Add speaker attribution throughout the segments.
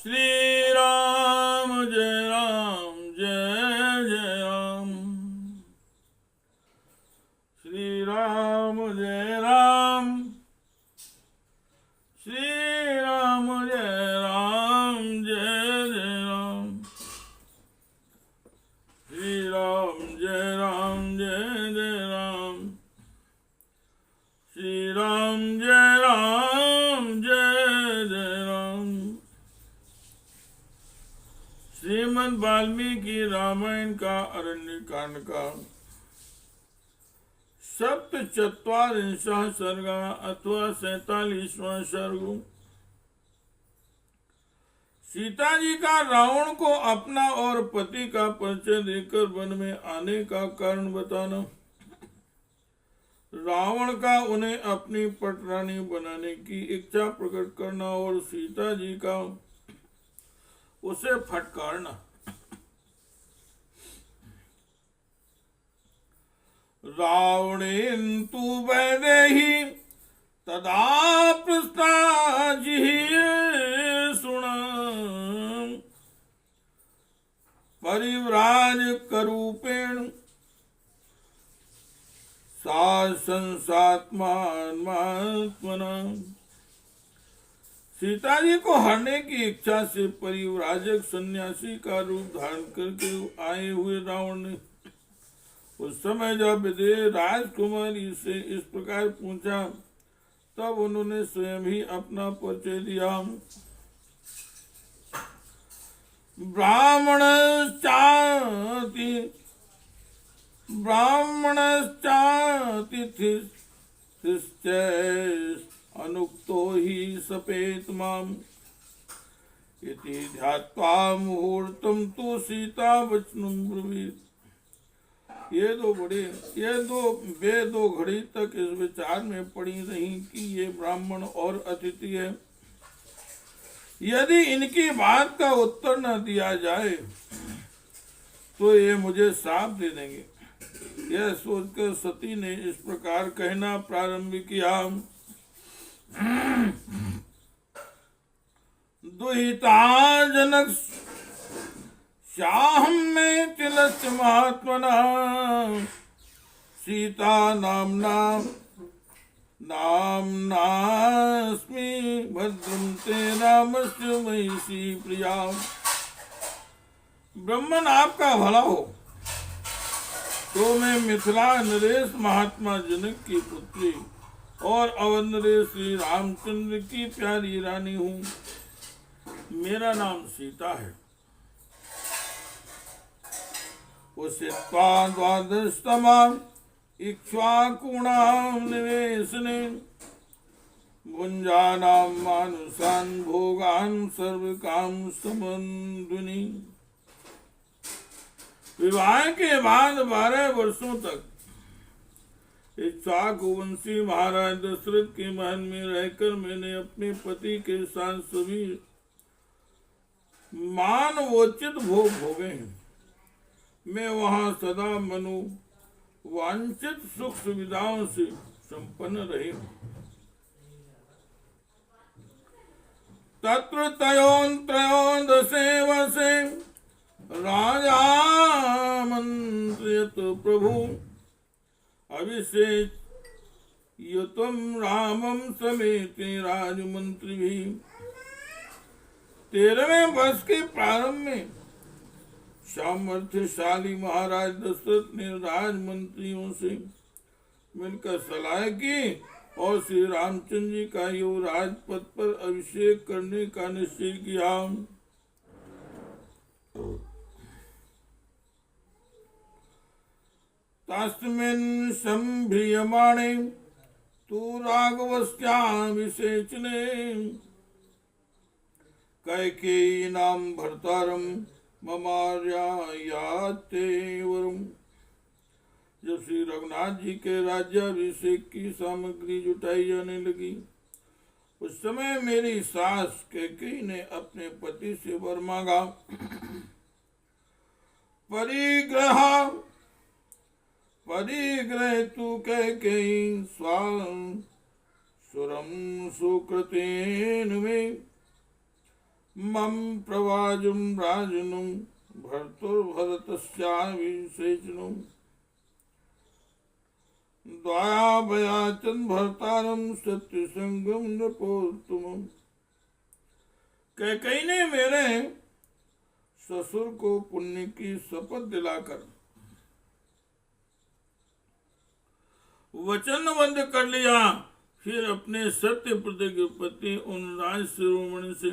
Speaker 1: श्री राम जय राम जय जय राम। श्री राम जय राम। श्री राम जय राम जय जय राम। श्री राम जय राम जय जय राम। श्री राम जय राम जय जय राम। श्रीमद् वाल्मीकि रामायण का अरण्य कांड का सप्तचत्वारिंशः सर्ग अथवा 47वां सर्ग। सीता जी का रावण को अपना और पति का परिचय देकर वन में आने का कारण बताना। रावण का उन्हें अपनी पटरानी बनाने की इच्छा प्रकट करना और सीता जी का उसे फटकारना। रावणेन तु वैदेही तदा प्रस्ताजिः सुण परिव्राजकरूपेण सा संसात्मात्मना। सीता जी को हरने की इच्छा से परिव्राजक सन्यासी का रूप धारण करके आए हुए रावण ने उस समय जब विदेह राजकुमारी से इस प्रकार पूछा तब उन्होंने स्वयं ही अपना परिचय दिया। ब्राह्मणश्चातिथिश्च अनुक्तो हि सपेत माम इति ध्यात्वा मुहूर्तम तु सीता वचनम ब्रवीत। ये दो घड़ी तक इस विचार में पड़ी रही कि ये ब्राह्मण और अतिथि है, यदि इनकी बात का उत्तर न दिया जाए तो ये मुझे शाप दे देंगे। यह सोचकर सती ने इस प्रकार कहना प्रारंभ किया। दुहिता जनक श्याम में तिलस्य महात्मना सीता नाम्नास्मि भद्रं ते रामस्य महिषी प्रिया। ब्रह्मन आपका भला हो, तो मैं मिथिला नरेश महात्मा जनक की पुत्री और अवध नरेश श्री रामचंद्र की प्यारी रानी हूँ। मेरा नाम सीता है। उसे द्वादशतमा इक्ष्वाकुणां निवेशने भुञ्जानां मानुषान् भोगान् सर्वकाम समन्विनी। विवाह के बाद 12 वर्षों तक इक्ष्वाकुवंशी महाराज दशरथ के महल में रहकर मैंने अपने पति के साथ सभी मानवोचित भोग भोगे हैं। मैं वहां सदा मनु वांछित सुख सुविधाओं से संपन्न रही हूँ। तत्र त्रयोदशे वर्षे राजा मंत्रियत प्रभु अभिषेच्युतं रामं समेते राजमंत्री भी। 13वें वर्ष के प्रारंभ में सामर्थ्यशाली महाराज दशरथ ने राजमंत्रियों से मिलकर सलाह की और श्री रामचंद्र जी का युवराज पद पर अभिषेक करने का निश्चय किया। तस्मिन् संभ्रियमाणे तु राघवस्याभिषेचने कैकेयी नाम भर्तारम ममार्यायाते वरम। जब श्री रघुनाथ जी के राज्याभिषेक की सामग्री जुटाई जाने लगी उस समय मेरी सास कैकेयी ने अपने पति से वर मांगा। परिग्रह तु कैकेयी स्वां सुरम सुकृतेन में मम प्रवाजुम राजनुम भर्तुर्भरतस्याभिषेचनुम द्वायाभयाचन भर्तारम सत्यसंगम नपोत्तमम। कैकेयी ने मेरे ससुर को पुण्य की शपथ दिलाकर वचनबद्ध कर लिया। फिर अपने सत्य प्रतिज्ञ पति उन राज शिरोमणि से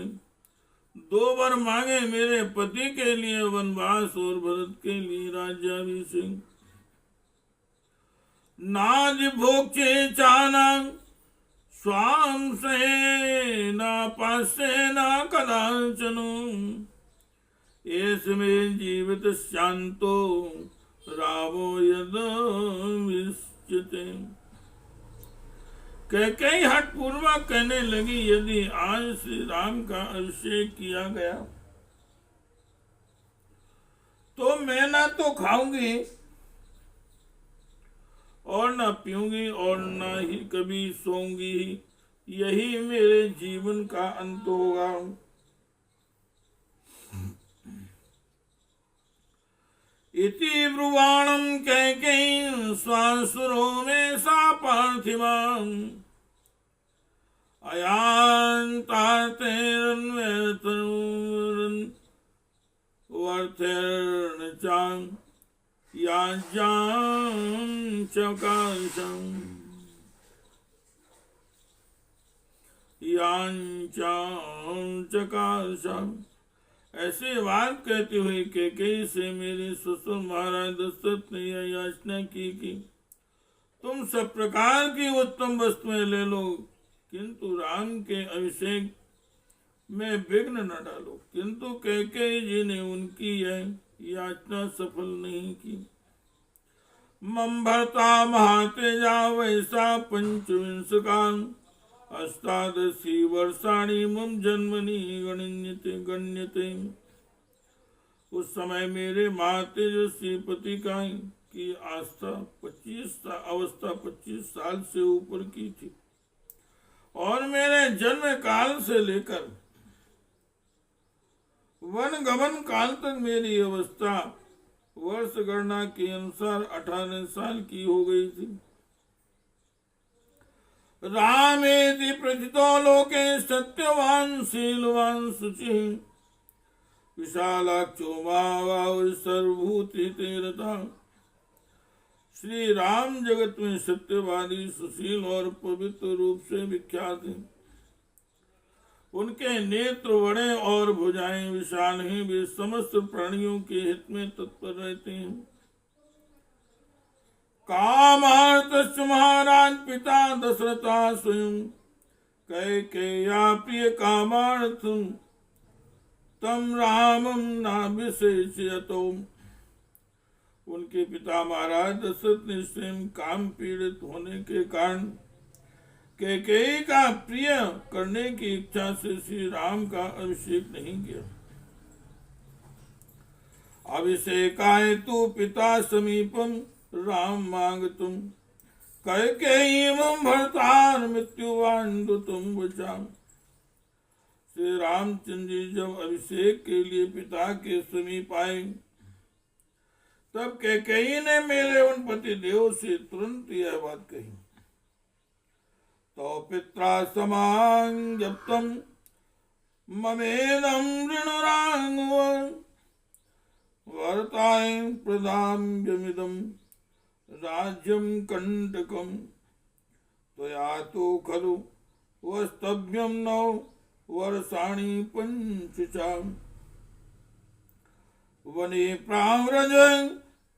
Speaker 1: 2 वर मांगे, मेरे पति के लिए वनवास और भरत के लिए राज्याभिषेक। नाज भोक्षे चाना स्वाम से न पासे न कदाचनु एस्मे जीवित शांतो रामो यद विश्चिते। कैकेयी हठ पूर्वक कहने लगी, यदि आज श्री राम का अभिषेक किया गया तो मैं ना तो खाऊंगी और न पीऊंगी और न ही कभी सोऊंगी, यही मेरे जीवन का अंत होगा। इति ब्रुवाणं कैकेयी स्वासुरो में सा पार्थिवां अयांतातेरन्वेतनुरन् वर्थेर्न चां याज्ञां चकाशं ऐसे बात कहती हुई कैकेयी से मेरे ससुर महाराज दशरथ ने यह याचना की कि तुम सब प्रकार की उत्तम वस्तुएं ले लो, किंतु राम के अभिषेक में विघ्न न डालो। किंतु कैकेयी जी ने उनकी यह याचना सफल नहीं की। मम भर्ता महातेजा वैसा 25 अष्टादशी वर्षाणि मम जन्मनि गण्यते। उस समय मेरे महातेजस्वी पति की अवस्था 25 साल से ऊपर की थी और मेरे जन्म काल से लेकर वन गमन काल तक मेरी अवस्था वर्ष गणना के अनुसार 18 साल की हो गई थी। रामेति प्रथितो लोके सत्यवान शीलवान शुचि विशालाक्षो महाबाहु सर्वभूति तेरता। श्री राम जगत में सत्यवादी सुशील और पवित्र रूप से विख्यात हैं। उनके नेत्र बड़े और भुजाएं विशाल हैं। वे समस्त प्राणियों के हित में तत्पर रहते हैं। कामार्थ महाराज पिता दशरथा स्वयं कैकेय्या प्रिय कामार्थम तम रामम नाभिषेचयतो। उनके पिता महाराज दशरथ ने स्वयं काम पीड़ित होने के कारण कैकेयी का प्रिय करने की इच्छा से श्री राम का अभिषेक नहीं किया। अभिषेकाय तु पिता समीपम राम मांगतुम कैकेयी भर्तार मृत्युवान्धुतुम वचाम। श्री रामचंद्र जी जब अभिषेक के लिए पिता के समीप आए तब कैकेयी ने मेरे उन पति देव से तुरंत यह बात कही। तो पित्रा समांगप्तम ममेदं ऋणरांग वर्ताय प्रदाम्यमिदं राज्यं कंटकं त्वया तो खलु वस्तभ्यं नौ वर्षाणि 5 वने प्राव्रज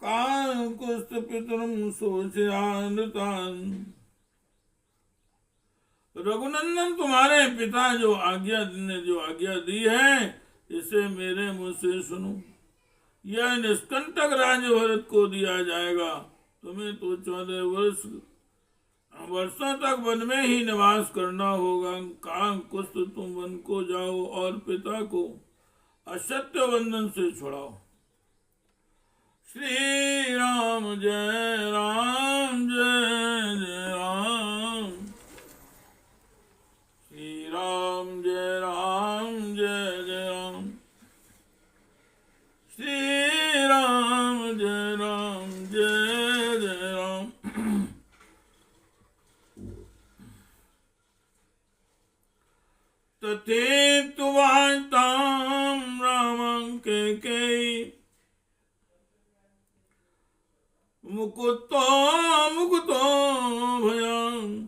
Speaker 1: काकुस्थ पितरं शोचयानृतान्। रघुनंदन, तुम्हारे पिता ने जो आज्ञा दी है इसे मेरे मुंह से सुनो। यह निष्कंटक राज्य भरत को दिया जाएगा। तुम्हें तो 14 वर्षों तक वन में ही निवास करना होगा। काकुस्थ, तुम वन को जाओ और पिता को असत्य बंधन से छुड़ाओ। श्री राम जय राम जय जय राम। श्री राम जय राम जय जय कथित वार्तां रामं कैकेयी मुकुतो मुकुतो भयां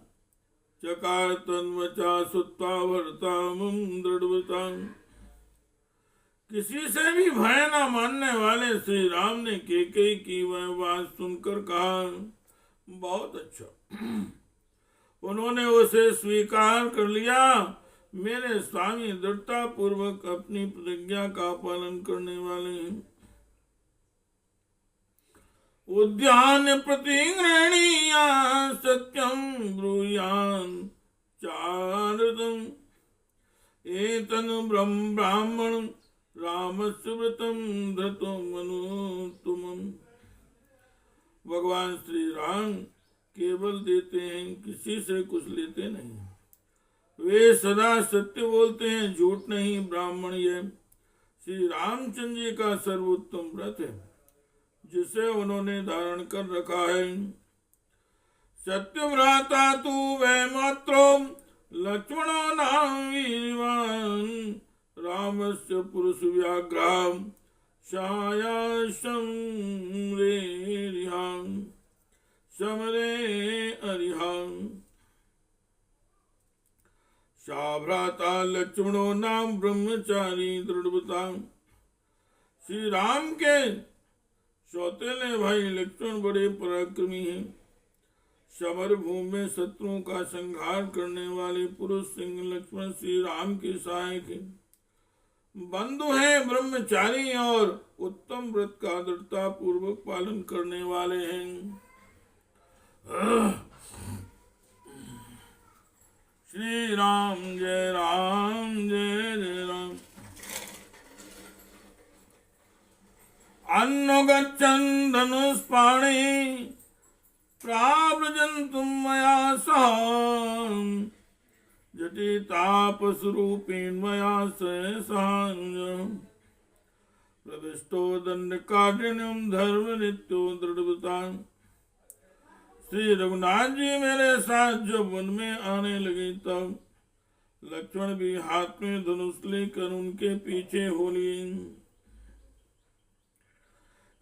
Speaker 1: चकार तन्वचा सुत्ता भरता मुम दृढ़वता। किसी से भी भय न मानने वाले श्री राम ने कैकेयी की वह बात सुनकर कहा, बहुत अच्छा, उन्होंने उसे स्वीकार कर लिया। मेरे स्वामी दृढ़ता पूर्वक अपनी प्रतिज्ञा का पालन करने वाले हैं। उद्यान प्रतिगृहणीया सत्यम ब्रूयान चारदम एतन ब्राह्मण रामस्य व्रतम धृतो मनुतुमम। भगवान श्री राम केवल देते हैं, किसी से कुछ लेते नहीं। वे सदा सत्य बोलते हैं, झूठ नहीं। ब्राह्मण यह श्री रामचंद्र जी का सर्वोत्तम व्रत है, जिसे उन्होंने धारण कर रखा है। सत्यव्रता तु वै मात्रो लक्ष्मणो नाम वीरवान रामस्य पुरुष व्याघ्राम छायाशं रेरिहां समरे अरिहां। भ्राता लक्ष्मणो नाम ब्रह्मचारी दृढ़वता। श्री राम के सौतेले भाई लक्ष्मण बड़े पराक्रमी हैं। समर भूमि में शत्रुओं का संहार करने वाले पुरुष सिंह लक्ष्मण श्री राम के सहायक हैं। बंधु हैं, ब्रह्मचारी और उत्तम व्रत का दृढ़ता पूर्वक पालन करने वाले हैं। श्री राम जय राम जय जय राम। अन्नगच्छन् धनुष्पाणि प्राव्रजन्तुं मया सह जटितापस्वरूपेण मया सहानुजः प्रविष्टो दंडकाठिन्यं धर्मनित्यो दृढ़वता। श्री रघुनाथ जी मेरे साथ जब वन में आने लगे तब लक्ष्मण भी हाथ में धनुष लेकर उनके पीछे हो लिए।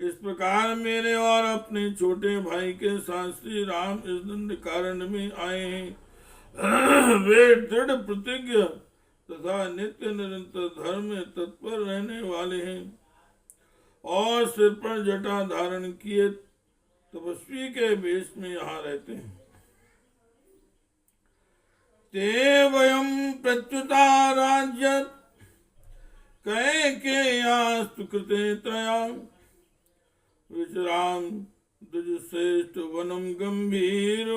Speaker 1: इस प्रकार मेरे और अपने छोटे भाई के साथ श्री राम इस दंडकारण्य में आए हैं। वे दृढ़ प्रतिज्ञ तथा नित्य निरंतर धर्म में तत्पर रहने वाले हैं और सिर पर जटा धारण किए तपस्वी के वेश में यहाँ रहते हैं। ते वयम प्रत्युता राज्य कैकेय्यास्तु कृते त्रया विचराम द्विजश्रेष्ठ वनम गंभीरमोजसाम्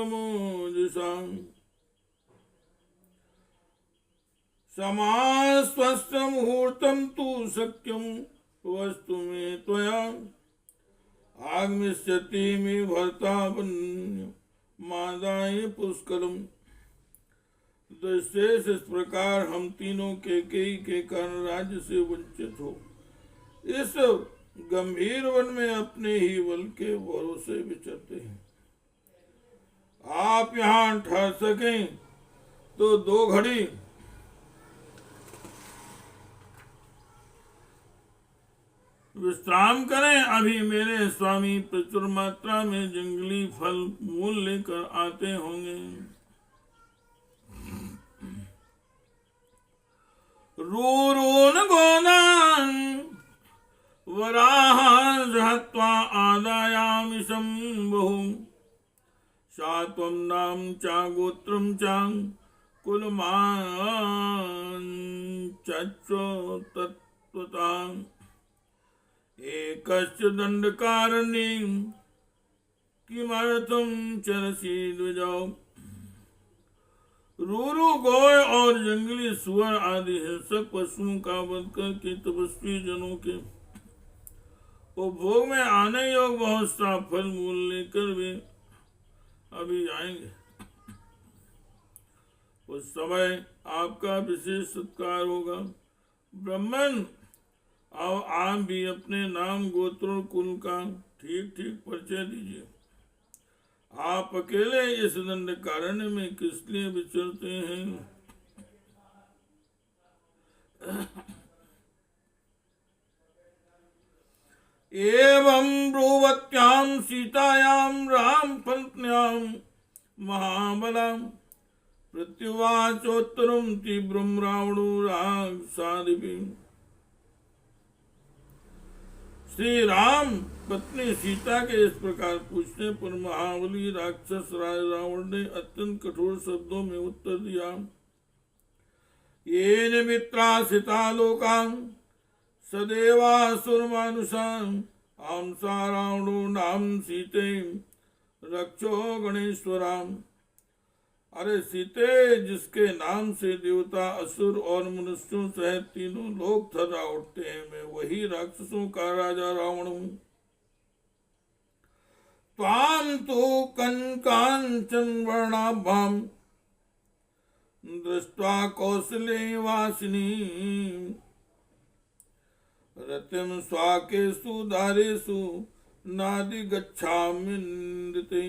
Speaker 1: समास्वस्थ मुहूर्तम तु शक्यम वस्तु में त्वया आगमिष्यति मे भर्ता मादाय पुष्करम। दशेष इस प्रकार हम तीनों कैकेयी के कारण राज्य से वंचित हो इस गंभीर वन में अपने ही बल के भरोसे विचरते हैं। आप यहाँ ठहर सकें तो 2 घड़ी विश्राम करें। अभी मेरे स्वामी प्रचुर मात्रा में जंगली फल मूल लेकर आते होंगे। रूरून गोदान वराहान् हत्वा आदायामि शम्भुः सात्वं नाम च गोत्रं च कुलमान् चच्चो तत्त्वताम् एकश्च दंडकारण्ये किमर्थं चरसि द्विजौ। रूरू गौय और जंगली सुअर आदि हिंसक पशुओं का वध करके तपस्वी जनों के उपभोग में आने योग बहुत सा फल मूल लेकर वे अभी आएंगे। उस समय आपका विशेष सत्कार होगा। ब्राह्मण अब आप भी अपने नाम गोत्र और कुल का ठीक ठीक परिचय दीजिए। आप अकेले इस दंडकारण्य में किस लिए विचरते हैं? एवं ब्रुवत्यां सीतायां रामपत्न्यां महाबलां प्रत्युवाचोत्तरं तीव्रं रावणो राक्षसादिभिः। श्री राम पत्नी सीता के इस प्रकार पूछने पर महाबली राक्षस राज रावण ने अत्यंत कठोर शब्दों में उत्तर दिया। ये मित्रासिता लोकां सदेवासुरमानुषां आंसा रावणो नाम सीते रक्षो गणेश्वराम। अरे सीते, जिसके नाम से देवता, असुर और मनुष्यों सहित तीनों लोग थर्रा उठते हैं, मैं वही राक्षसों का राजा रावण हूँ। त्वां तो कनकांचन वर्णाभां दृष्ट्वा कौसले वासिनी रतिम स्वाकेषु दारेषु नादि गच्छामि निंदिते।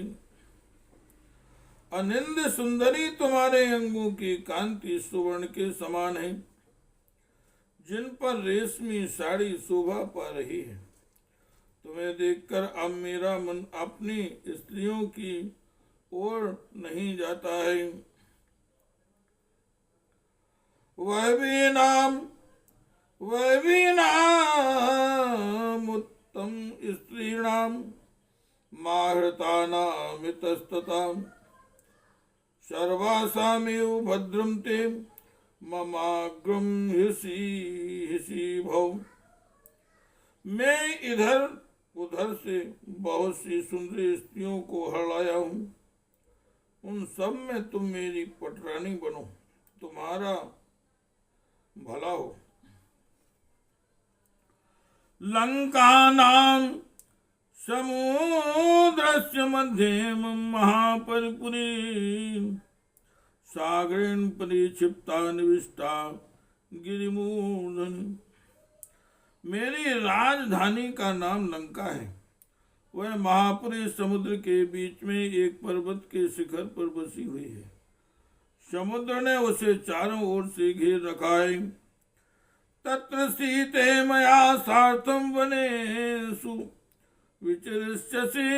Speaker 1: अनिंद सुंदरी, तुम्हारे अंगों की कांति सुवर्ण के समान है, जिन पर रेशमी साड़ी शोभा पा रही है। तुम्हें देखकर अब मेरा मन अपनी स्त्रियों की ओर नहीं जाता है। वह भी नाम उत्तम स्त्रीणाम माहृतानामितस्तताम् सर्वासामेव भद्रं ते ममाग्रम हिसी भव। मैं इधर उधर से बहुत सी सुंदरी स्त्रियों को हड़ाया हूँ, उन सब में तुम मेरी पटरानी बनो, तुम्हारा भला हो। लंकानां समुद्रस्य मध्ये महापरिपुरी सागरेण परिक्षिप्ता निविष्टा गिरिमूर्धनि। मेरी राजधानी का नाम लंका है। वह महापुरी समुद्र के बीच में एक पर्वत के शिखर पर बसी हुई है। समुद्र ने उसे चारों ओर से घेर रखा है। तत्र सीते मया सार्थम वनेषु विचरिष्यसि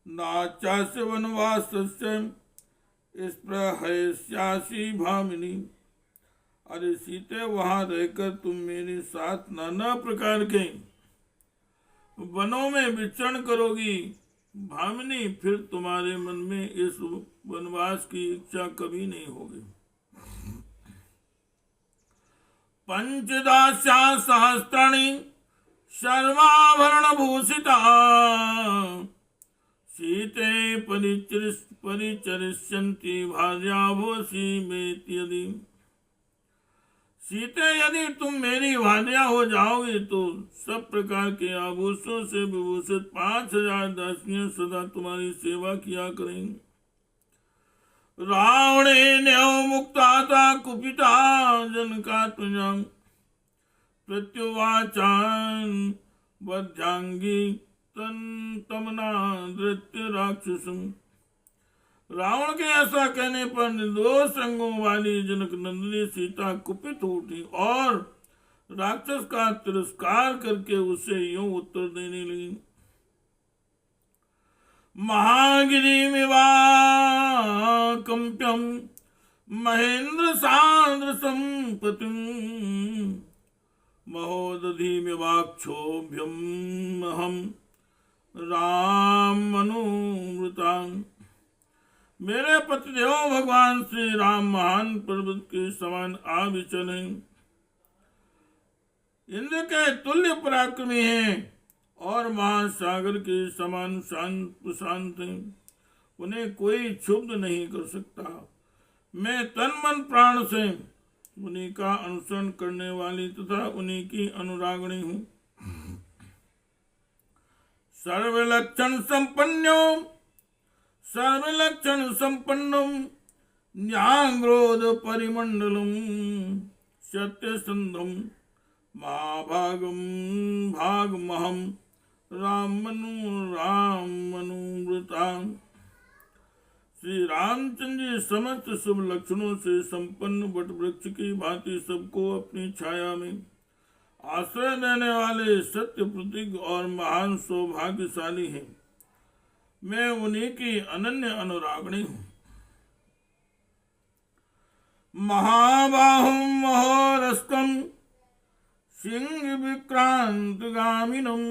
Speaker 1: नाचास्य वनवासस्य स्पृहयिष्यासि भामिनी। अरे सीते, वहां रहकर तुम मेरे साथ नाना प्रकार के वनों में विचरण करोगी। भामिनी, फिर तुम्हारे मन में इस वनवास की इच्छा कभी नहीं होगी। पंचदास्या सहस्त्राणि सर्वाभरण भूषिता सीते परिचरिष्यन्ति भार्याभोषी मेति यदि। सीते, यदि तुम मेरी भार्या हो जाओगी तो सब प्रकार के आभूषणों से विभूषित 5000 दासियां सदा तुम्हारी सेवा किया करेंगी। रावणे मुक्ता कुपिता जनकात्मजां प्रत्युवाचान बध्यांगी तमना धृत्य राक्षसम। रावण के ऐसा कहने पर निर्दोष अंगों वाली जनक नंदिनी सीता कुपित उठी और राक्षस का तिरस्कार करके उसे यूं उत्तर देने लगी। महागिरिमिवाकम्प्यं महेंद्र सांद्र संपतिं महोदधिमिवाक्षोभ्यं अहं राम मनोमृतां। मेरे पतिदेव भगवान श्री राम महान पर्वत के समान आविचल हैं, इंद्र के तुल्य पराक्रमी हैं और महासागर के समान शांत हैं। उन्हें कोई क्षुब्ध नहीं कर सकता। मैं तन मन प्राण से उन्हीं का अनुसरण करने वाली तथा उन्हीं की अनुरागिणी हूँ। सर्वलक्षण संपन्नम न्याग्रोध परिमंडलम सत्यसंधम महाभागम भागमहम राम मनुमृता। श्री रामचंद्र जी समस्त शुभ लक्षणों से संपन्न वट वृक्ष की भांति सबको अपनी छाया में आश्रय देने वाले सत्य प्रतिज्ञ और महान सौभाग्यशाली हैं। मैं उन्हीं की अनन्य अनुरागणी हूँ। महाबाहुं महोरस्कं सिंह विक्रांत गामिनं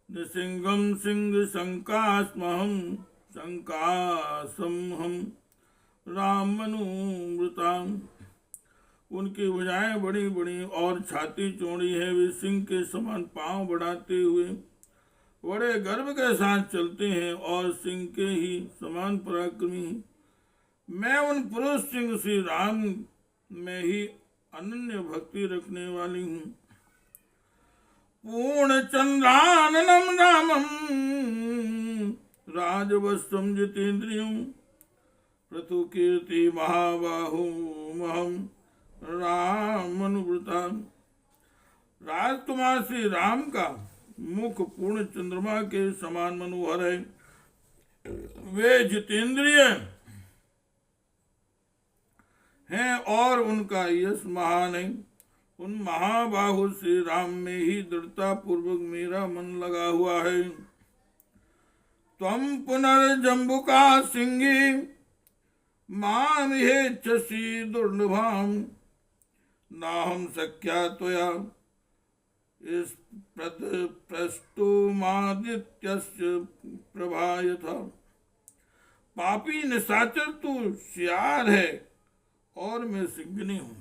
Speaker 1: नृसिंहं सिंह शंकास्महं शंकासमहं राममनुमृताम्। उनकी भुजाएं बड़ी बड़ी और छाती चौड़ी है। वे सिंह के समान पांव बढ़ाते हुए बड़े गर्व के साथ चलते हैं और सिंह के ही समान पराक्रमी हैं। मैं उन पुरुष सिंह श्री राम में ही अनन्य भक्ति रखने वाली हूँ। पूर्ण चंद्राननम रामम राजवस्त्रम जितेन्द्रियम प्रतु कीर्ति महाबाहु महम रामनुव्रता। राजकुमार श्री राम का मुख पूर्ण चंद्रमा के समान मनोहर है। वे जितेंद्रिय हैं और उनका यश महान है। उन महाबाहु श्री राम में ही दृढ़ता पूर्वक मेरा मन लगा हुआ है। त्वं पुनर्जम्बुका सिंही मामिहेच्छसि दुर्लभाम नाहं सख्या त्वया प्रस्तुमादित्यस्य प्रभा यथा। पापी निशाचर तू सियार है और मैं सिंहनी हूँ।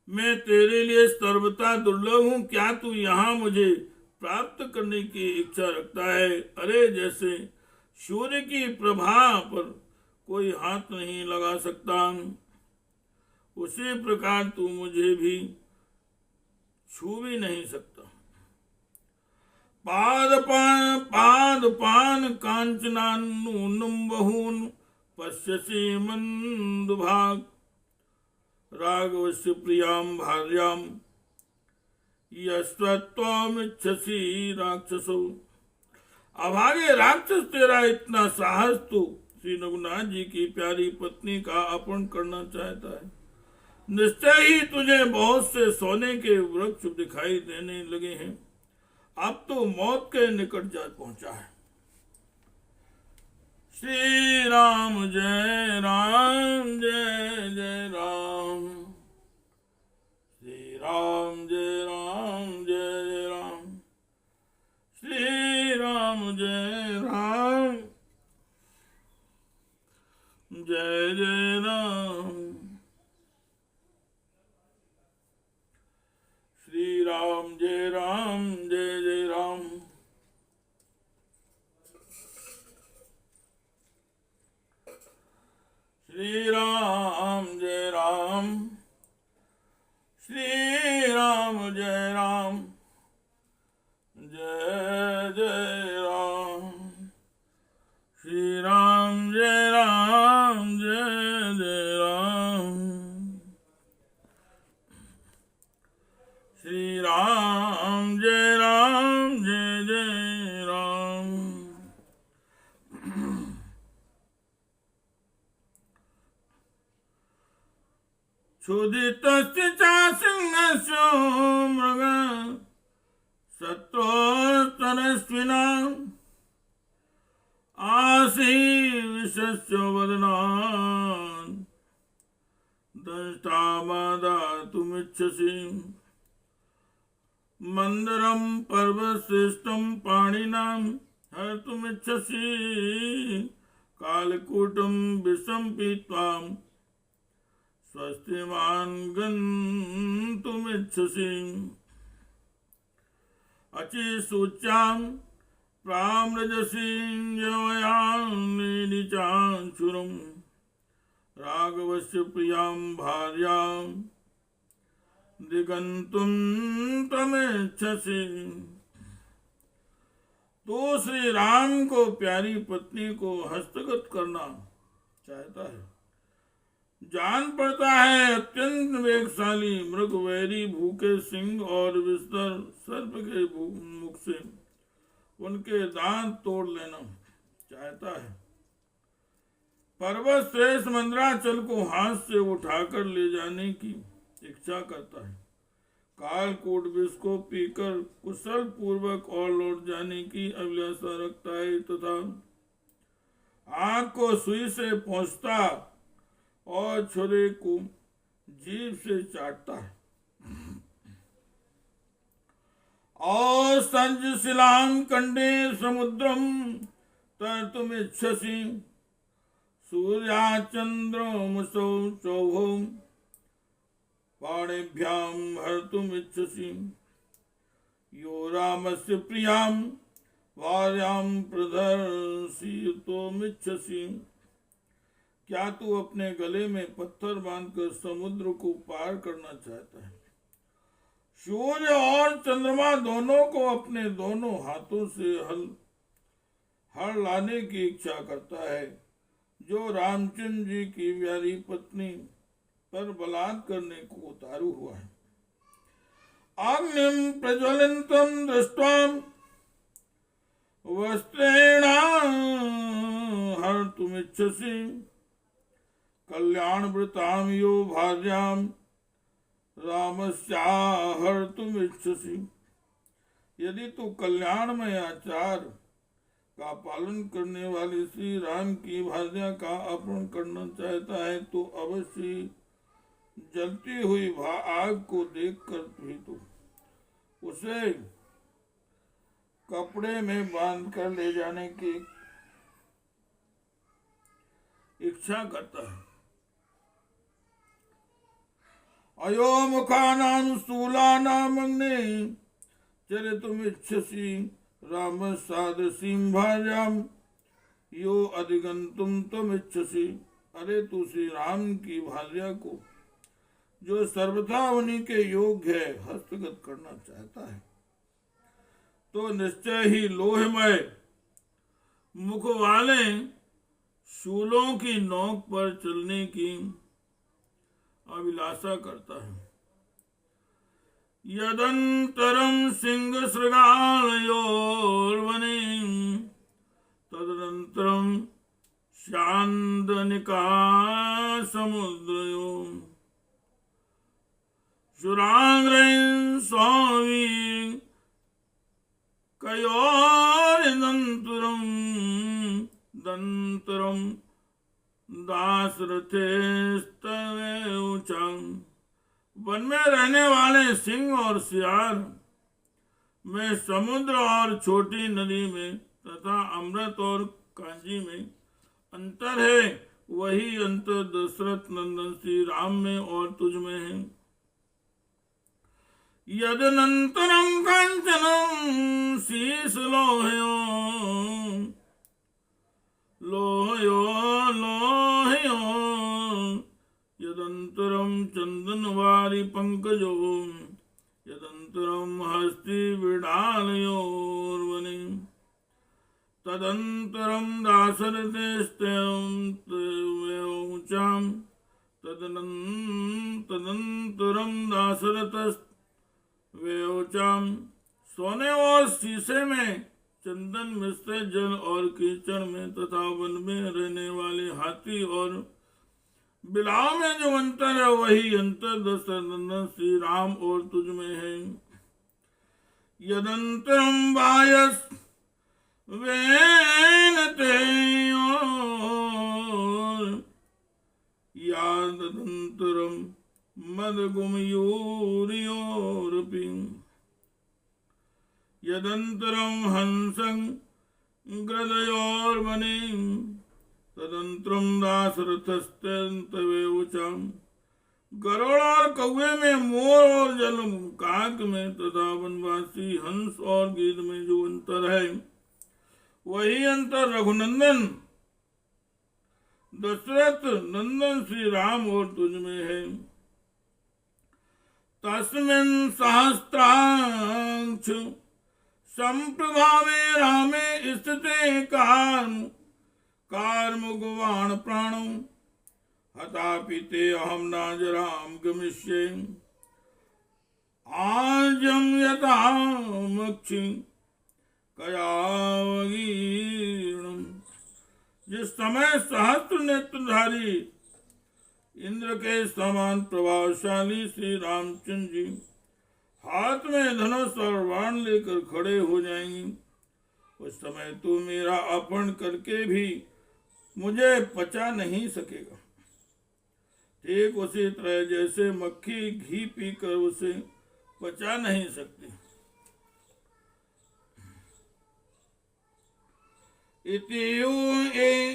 Speaker 1: मैं तेरे लिए सर्वथा दुर्लभ हूँ। क्या तू यहाँ मुझे प्राप्त करने की इच्छा रखता है? अरे जैसे सूर्य की प्रभा पर कोई हाथ नहीं लगा सकता, उसी प्रकार तू मुझे भी छू भी नहीं सकता। पाद पान कांचनानूनं बहून् पश्यसि मंदभाग राघवस्य प्रियां भार्यां यस्त्वमिच्छसि राक्षसो। अभागे राक्षस, तेरा इतना साहस तू श्री रघुनाथ जी की प्यारी पत्नी का अपहरण करना चाहता है। निश्चय ही तुझे बहुत से सोने के वृक्ष दिखाई देने लगे हैं। अब तो मौत के निकट जा पहुंचा है। श्री राम जय राम जय जय राम। श्री राम जय राम जय जय राम। श्री राम जय राम जय जय राम। श्री राम जय राम जय जय राम। श्री राम जय राम। श्री राम जय राम जय जय राम। श्री राम जय राम जय जय राम। श्री राम जय राम जय जय राम। क्षुधितस्य च सिंहस्य मृग शत्रोस्तरस्विनाम् आसीविषस्य वदनान् दंष्टामादातुमिच्छसि। मंदरं पर्वतश्रेष्ठं पाणिनां हर्तुमिच्छसि। कालकूटं विषं पीत्वा स्वस्तिमान् गन्तुमिच्छसि। अचिसूच्यां प्राम्रजसि जवयान्निचाक्षुरं राघवस्य प्रियां भार्यां दिगंतुम तमेच्छसि। तो श्री राम को प्यारी पत्नी को हस्तगत करना चाहता है। जान पड़ता है अत्यंत वेगशाली मृग वैरी भूखे सिंह और विस्तर सर्प के मुख से उनके दांत तोड़ लेना चाहता है। पर्वत श्रेष्ठ मंदराचल को हाथ से उठाकर ले जाने की इच्छा करता है। कालकूट विष को पीकर कुशल पूर्वक और लौट जाने की अभिलाषा रखता है तथा आंख को सुई से पहुंचता और छुरे को जीभ से चाटता है। और संजशिलां कंडे समुद्रम तर्तुमिच्छसि सूर्याचन्द्रमसौ चौभौ पाणिभ्यां हर्तुमिच्छसि यो रामस्य प्रियां भार्यां प्रदर्शयितुमिच्छसि। क्या तू अपने गले में पत्थर बांधकर समुद्र को पार करना चाहता है? सूर्य और चंद्रमा दोनों को अपने दोनों हाथों से हर लाने की इच्छा करता है, जो रामचंद्र जी की प्यारी पत्नी पर बलात्कार करने को उतारू हुआ है। अग्निम प्रज्वलंतम दृष्ट्वा वस्त्रेण हर्तुमिच्छसि कल्याणवृतां यो भार्यां रामस्याहर्तुमिच्छसि। यदि तू कल्याणमय आचार का पालन करने वाले श्री राम की भार्या का अपहरण करना चाहता है तो अवश्य जलती हुई आग को देखकर भी तो उसे कपड़े में बांध कर ले जाने की इच्छा करता है। अयो मुखानां स्थूलानां अग्ने चरितुमिच्छसि रामस्यादृशीं भार्यां यो अधिगन्तुं त्वमिच्छसि। अरे तू श्री राम की भार्या को, जो सर्वथा उन्हीं के योग्य है, हस्तगत करना चाहता है तो निश्चय ही लोहमय मुख वाले शूलों की नोक पर चलने की अभिलाषा करता है। यदंतरम सिंह शृगालयोर्वने तदनंतरम शांदनिका समुद्रयो शुराग्रैः स्वामी कयोरिदंतरम दंतरम दासरथेस्तवेउचं। वन में रहने वाले सिंह और सियार में, समुद्र और छोटी नदी में तथा अमृत और कांजी में अंतर है, वही अंतर दशरथ नंदन श्री राम में और तुझ में है। यदनंतरं कांचनं शीशलोहयो लोहयो लोहयो यदंतरं चंदनवारी पंकजो यदंतरं हस्ति विडालयोर्वने तदंतरं दाशरथेस्त्वमेवोचां तदंतरं दाशरथस्त्वमेवोचां। सोने और शीशे में, चंदन मिश्र जल और कीचड़ में तथा वन में रहने वाले हाथी और बिलाव में जो अंतर है, वही अंतर दशरथ श्री राम और तुझ में है। यदंतरम वायस वेनते यादंतरम मदगुमयूरियोरपि यदंतरम हंसं गृदयोर्वने तदंतरम दाशरथस्तवेवोचां। गरुड़ और कौवे में, मोर और जल काक में तथा वनवासी हंस और गिद्ध में जो अंतर है, वही अंतर रघुनंदन दशरथ नंदन श्री राम और तुझ में है। तस्मिन् सहस्त्रांश संप्रभावे रामे स्थिते कार्मुगवाण प्राणो हतापि ते अहम नाजराम गमिष्ये आजम यथा मुक्षि कयावगीर्णम्। जिस समय सहस्त्र नेत्रधारी इंद्र के समान प्रभावशाली श्री रामचंद्र जी हाथ में धनुष और बाण लेकर खड़े हो जाएंगे, उस समय तू मेरा अपहरण करके भी मुझे पचा नहीं सकेगा। ठीक उसी तरह जैसे मक्खी घी पीकर उसे पचा नहीं सकती।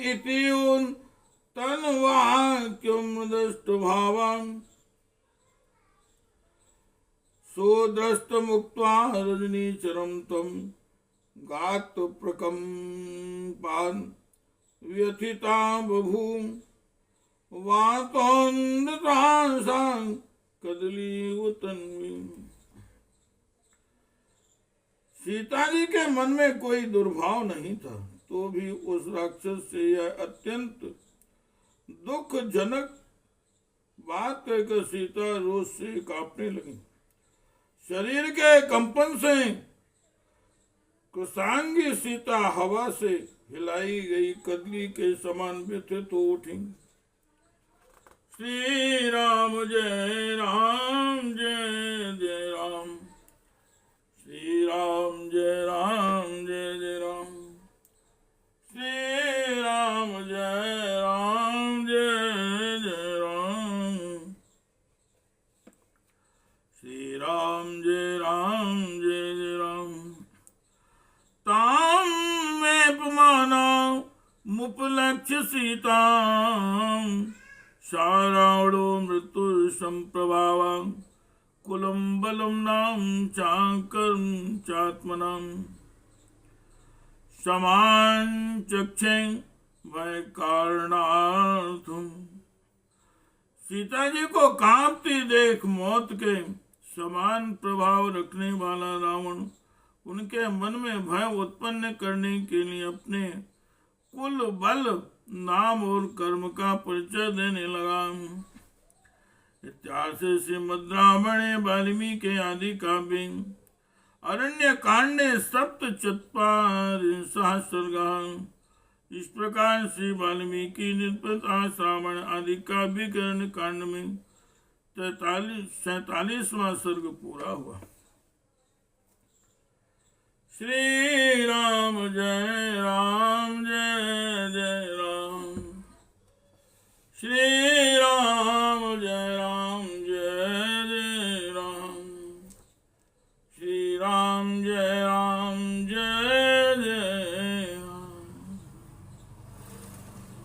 Speaker 1: इतियून तन्वाक्यम दृष्ट भावं सोद्रष्ट मुक्त्वा रजनीचरं तं गात प्रकम्पान् व्यथिता बभूव वातोन्नतांसां कदलीव तन्वी। सीता जी के मन में कोई दुर्भाव नहीं था, तो भी उस राक्षस से यह अत्यंत दुखजनक बात कहकर सीता रोष से कांपने लगी। शरीर के कंपन से कृशांगी सीता हवा से हिलाई गई कदली के समान व्यथित हो उठी। श्री राम जय राम जय जय राम, श्री राम जय राम जय जय राम, श्री राम जय राम जय जय राम, श्री राम जय राम जय जय राम। ताम में पमाना मुपलक्ष्य सीताम शारावणो मृत्यु संप्रभावा कुलम बलम नाम चाकर्म चात्मनाम समान चक्षे वै कारणार्थम। सीता जी को कांपती देख मौत के समान प्रभाव रखने वाला रावण उनके मन में भय उत्पन्न करने के लिए अपने कुल बल नाम और कर्म का परिचय देने लगा। इतिहास श्रीमद् रामायणे वाल्मीकि आदि काव्ये अरण्य कांडे सप्त चत्वारिंशः सर्गः। इस प्रकार श्री वाल्मीकि निर्पता श्रावण आदि काव्य कर्ण कांड में 47वां सर्ग पूरा हुआ। श्री राम जय जय राम, श्री राम जय जय राम, श्री राम जय